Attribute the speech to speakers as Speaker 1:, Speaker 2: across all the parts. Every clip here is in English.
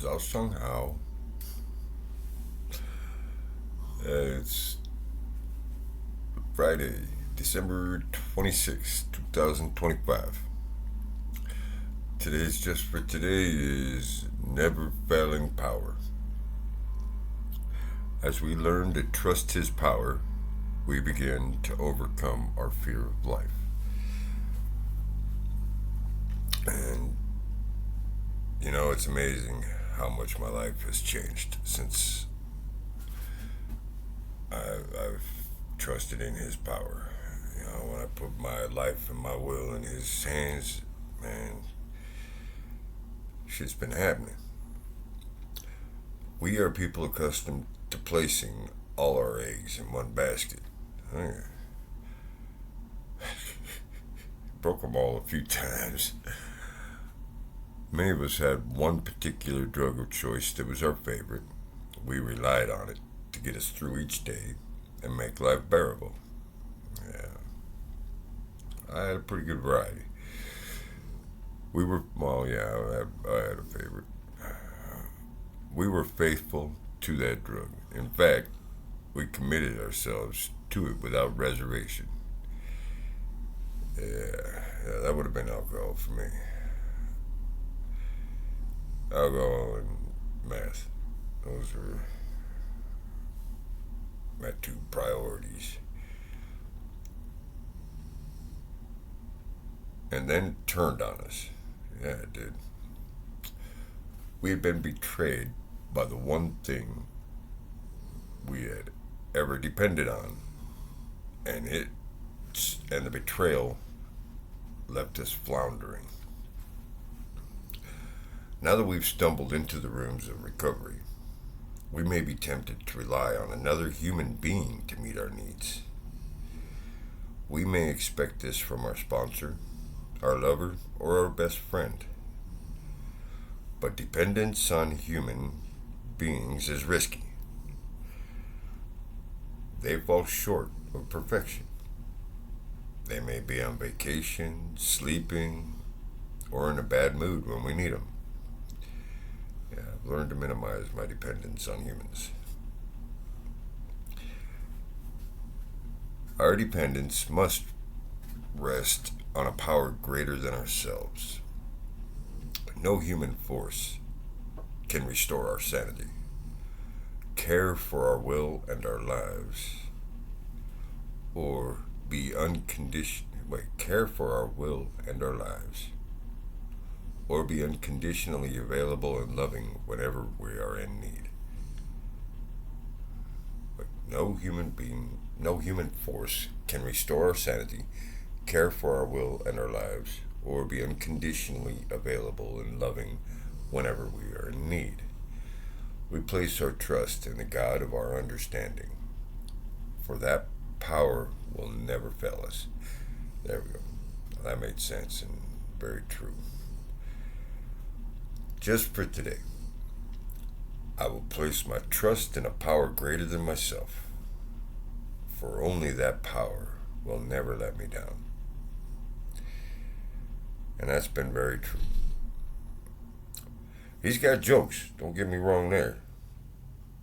Speaker 1: 早上好. It's Friday, December 26th, 2025. Today's just for today is never failing power. As we learn to trust His power, we begin to overcome our fear of life. And, it's amazing how much my life has changed since I've trusted in His power. When I put my life and my will in His hands, man, shit's been happening. We are people accustomed to placing all our eggs in one basket. Broke them all a few times. Many of us had one particular drug of choice that was our favorite. We relied on it to get us through each day and make life bearable. Yeah. I had a pretty good variety. I had a favorite. We were faithful to that drug. In fact, we committed ourselves to it without reservation. Yeah, that would have been alcohol for me. Alcohol and meth. Those are my two priorities. And then it turned on us. Yeah, it did. We had been betrayed by the one thing we had ever depended on. And the betrayal left us floundering. Now that we've stumbled into the rooms of recovery, we may be tempted to rely on another human being to meet our needs. We may expect this from our sponsor, our lover, or our best friend. But dependence on human beings is risky. They fall short of perfection. They may be on vacation, sleeping, or in a bad mood when we need them. Yeah, I've learned to minimize my dependence on humans. Our dependence must rest on a power greater than ourselves. No human force can restore our sanity, care for our will and our lives, or be care for our will and our lives, or be unconditionally available and loving whenever we are in need. But no human force can restore our sanity, care for our will and our lives, or be unconditionally available and loving whenever we are in need. We place our trust in the God of our understanding, for that power will never fail us. There we go. That made sense and very true. Just for today, I will place my trust in a power greater than myself, for only that power will never let me down. And that's been very true. He's got jokes, don't get me wrong there,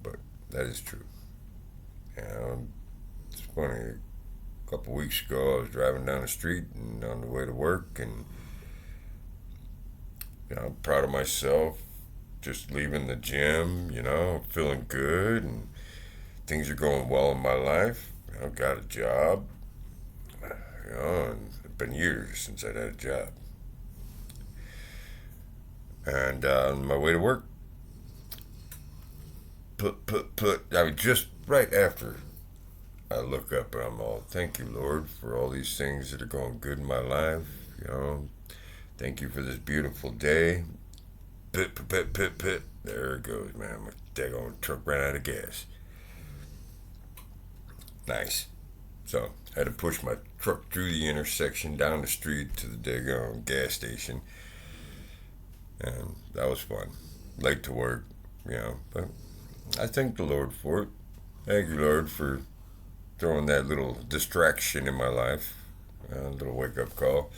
Speaker 1: but that is true. It's funny, a couple weeks ago I was driving down the street and on the way to work, and I'm proud of myself, just leaving the gym, feeling good, and things are going well in my life. I've got a job, and it's been years since I'd had a job. And on my way to work, just right after I look up and I'm all, thank you, Lord, for all these things that are going good in my life, Thank you for this beautiful day. Pit. There it goes, man. My daggone truck ran out of gas. Nice. So, I had to push my truck through the intersection, down the street to the daggone gas station. And that was fun. Late to work, but I thank the Lord for it. Thank you, Lord, for throwing that little distraction in my life. A little wake-up call.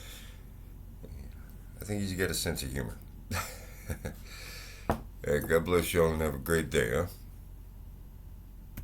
Speaker 1: I think you get a sense of humor. Hey, God bless y'all and have a great day, huh?